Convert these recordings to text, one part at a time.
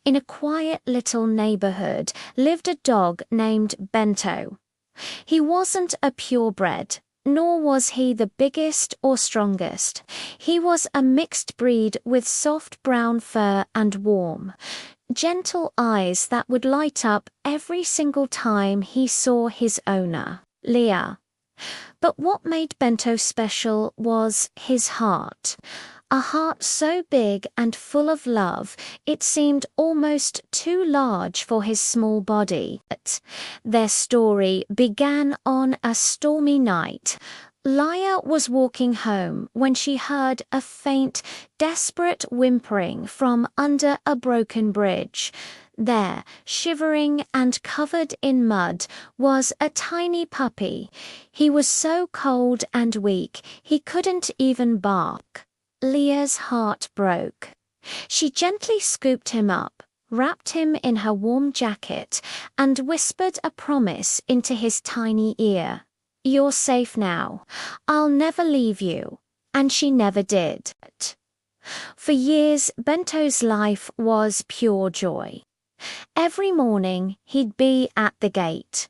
In a quiet little neighborhood lived a dog named Bento. He wasn't a purebred, nor was he the biggest or strongest. He was a mixed breed with soft brown fur and warm, gentle eyes that would light up every single time he saw his owner, Leah. But what made Bento special was his heart. A heart so big and full of love, it seemed almost too large for his small body. Their story began on a stormy night. Leah was walking home when she heard a faint, desperate whimpering from under a broken bridge. There, shivering and covered in mud, was a tiny puppy. He was so cold and weak, he couldn't even bark. Leah's heart broke. She gently scooped him up, wrapped him in her warm jacket, and whispered a promise into his tiny ear. "You're safe now. I'll never leave you." And she never did. For years, Bento's life was pure joy. Every morning, he'd be at the gate,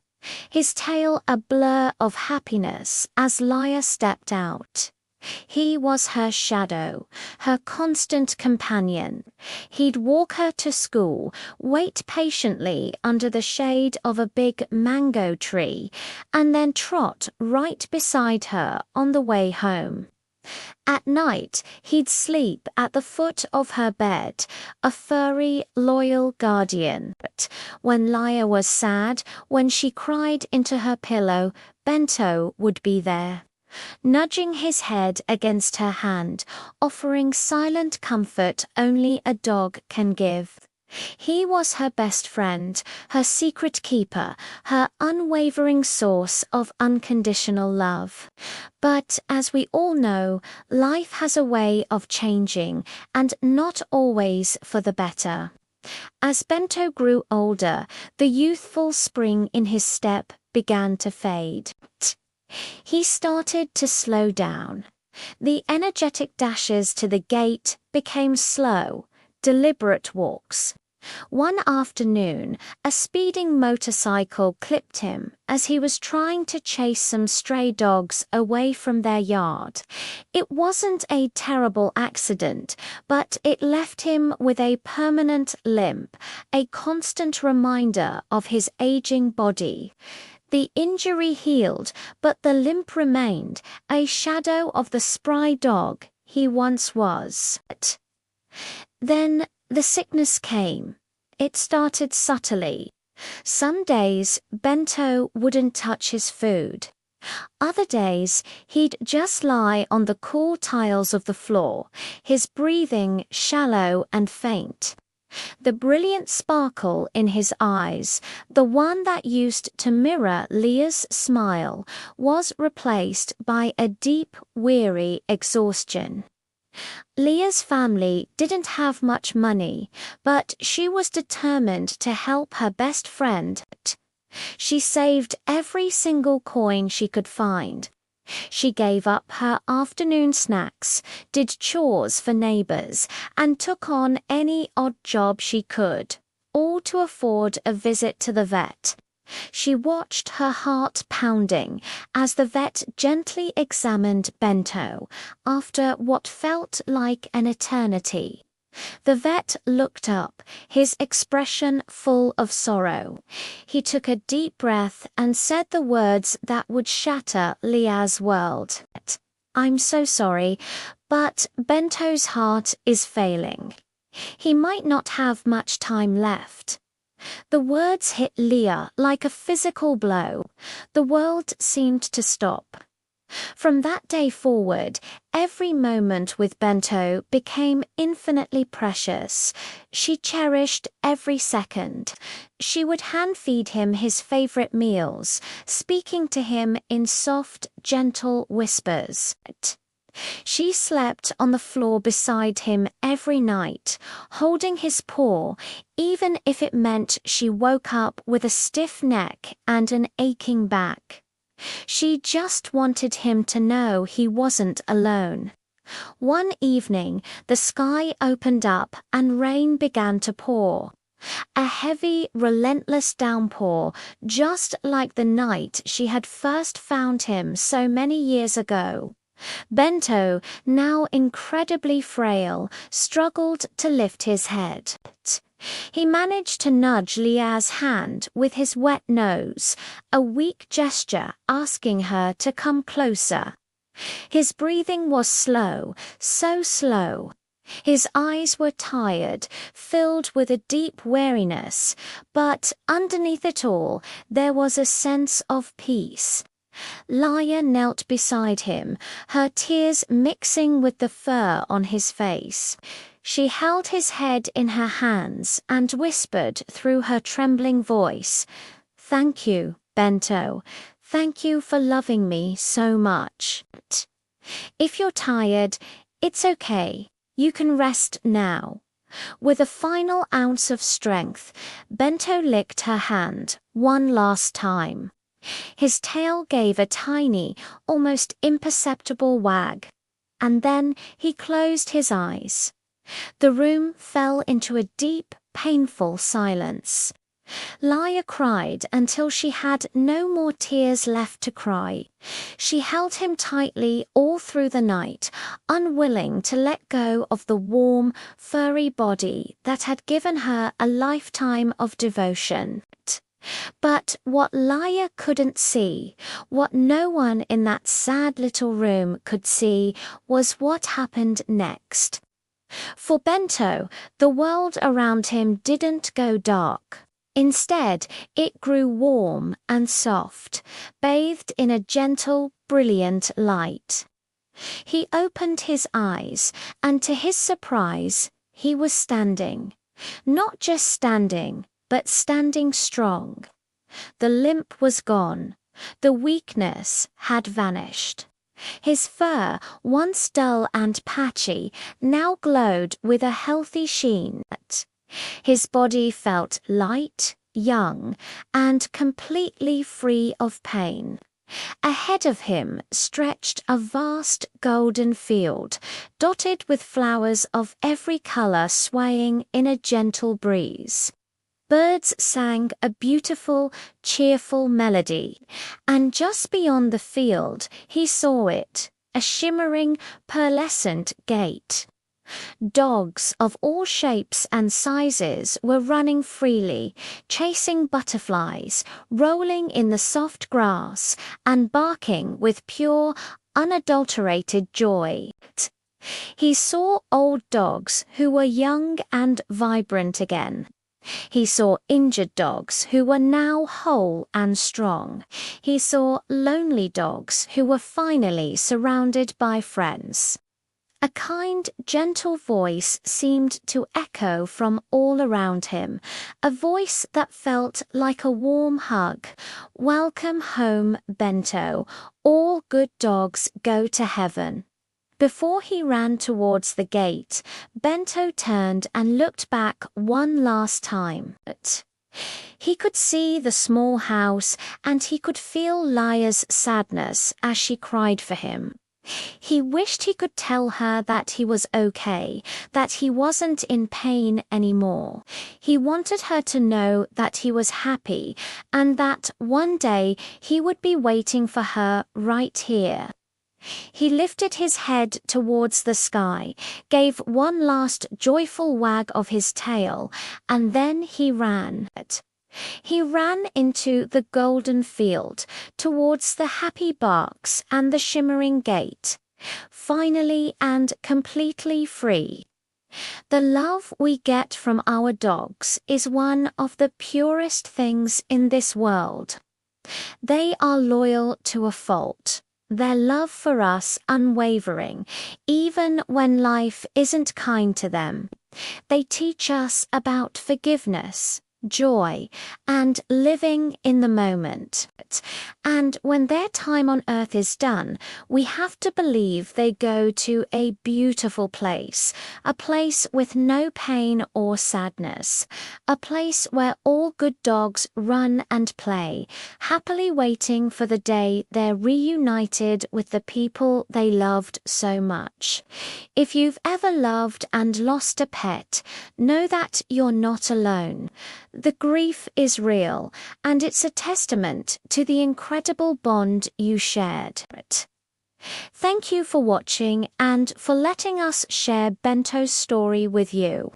his tail a blur of happiness as Leah stepped out. He was her shadow, her constant companion. He'd walk her to school, wait patiently under the shade of a big mango tree, and then trot right beside her on the way home. At night, he'd sleep at the foot of her bed, a furry, loyal guardian. But when Leah was sad, when she cried into her pillow, Bento would be there, nudging his head against her hand, offering silent comfort only a dog can give. He was her best friend, her secret keeper, her unwavering source of unconditional love. But as we all know, life has a way of changing, and not always for the better. As Bento grew older, the youthful spring in his step began to fade. He started to slow down. The energetic dashes to the gate became slow, deliberate walks. One afternoon, a speeding motorcycle clipped him as he was trying to chase some stray dogs away from their yard. It wasn't a terrible accident, but it left him with a permanent limp, a constant reminder of his aging body. The injury healed, but the limp remained, a shadow of the spry dog he once was. Then the sickness came. It started subtly. Some days, Bento wouldn't touch his food. Other days, he'd just lie on the cool tiles of the floor, his breathing shallow and faint. The brilliant sparkle in his eyes, the one that used to mirror Leah's smile, was replaced by a deep, weary exhaustion. Leah's family didn't have much money, but she was determined to help her best friend. She saved every single coin she could find. She gave up her afternoon snacks, did chores for neighbors, and took on any odd job she could, all to afford a visit to the vet. She watched her heart pounding as the vet gently examined Bento after what felt like an eternity. The vet looked up, his expression full of sorrow. He took a deep breath and said the words that would shatter Leah's world. "I'm so sorry, but Bento's heart is failing. He might not have much time left." The words hit Leah like a physical blow. The world seemed to stop. From that day forward, every moment with Bento became infinitely precious. She cherished every second. She would hand-feed him his favorite meals, speaking to him in soft, gentle whispers. She slept on the floor beside him every night, holding his paw, even if it meant she woke up with a stiff neck and an aching back. She just wanted him to know he wasn't alone. One evening, the sky opened up and rain began to pour. A heavy, relentless downpour, just like the night she had first found him so many years ago. Bento, now incredibly frail, struggled to lift his head. He managed to nudge Leah's hand with his wet nose, a weak gesture asking her to come closer. His breathing was slow, so slow. His eyes were tired, filled with a deep weariness, but underneath it all, there was a sense of peace. Laia knelt beside him, her tears mixing with the fur on his face. She held his head in her hands and whispered through her trembling voice, "Thank you, Bento. Thank you for loving me so much. If you're tired, it's okay. You can rest now." With a final ounce of strength, Bento licked her hand one last time. His tail gave a tiny, almost imperceptible wag, and then he closed his eyes. The room fell into a deep, painful silence. Laia cried until she had no more tears left to cry. She held him tightly all through the night, unwilling to let go of the warm, furry body that had given her a lifetime of devotion. But what Laia couldn't see, what no one in that sad little room could see, was what happened next. For Bento, the world around him didn't go dark. Instead, it grew warm and soft, bathed in a gentle, brilliant light. He opened his eyes, and to his surprise, he was standing. Not just standing, but standing strong. The limp was gone. The weakness had vanished. His fur, once dull and patchy, now glowed with a healthy sheen. His body felt light, young, and completely free of pain. Ahead of him stretched a vast golden field, dotted with flowers of every color swaying in a gentle breeze. Birds sang a beautiful, cheerful melody, and just beyond the field he saw it, a shimmering, pearlescent gate. Dogs of all shapes and sizes were running freely, chasing butterflies, rolling in the soft grass, and barking with pure, unadulterated joy. He saw old dogs who were young and vibrant again. He saw injured dogs who were now whole and strong. He saw lonely dogs who were finally surrounded by friends. A kind, gentle voice seemed to echo from all around him, a voice that felt like a warm hug. "Welcome home, Bento. All good dogs go to heaven." Before he ran towards the gate, Bento turned and looked back one last time. He could see the small house, and he could feel Laia's sadness as she cried for him. He wished he could tell her that he was okay, that he wasn't in pain anymore. He wanted her to know that he was happy, and that one day he would be waiting for her right here. He lifted his head towards the sky, gave one last joyful wag of his tail, and then he ran. He ran into the golden field, towards the happy barks and the shimmering gate, finally and completely free. The love we get from our dogs is one of the purest things in this world. They are loyal to a fault, their love for us unwavering, even when life isn't kind to them. They teach us about forgiveness, joy, and living in the moment. And when their time on earth is done, we have to believe they go to a beautiful place, a place with no pain or sadness, a place where all good dogs run and play, happily waiting for the day they're reunited with the people they loved so much. If you've ever loved and lost a pet, know that you're not alone. The grief is real, and it's a testament to the incredible bond you shared. Thank you for watching and for letting us share Bento's story with you.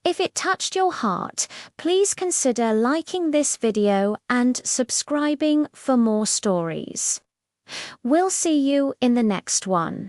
If it touched your heart, please consider liking this video and subscribing for more stories. We'll see you in the next one.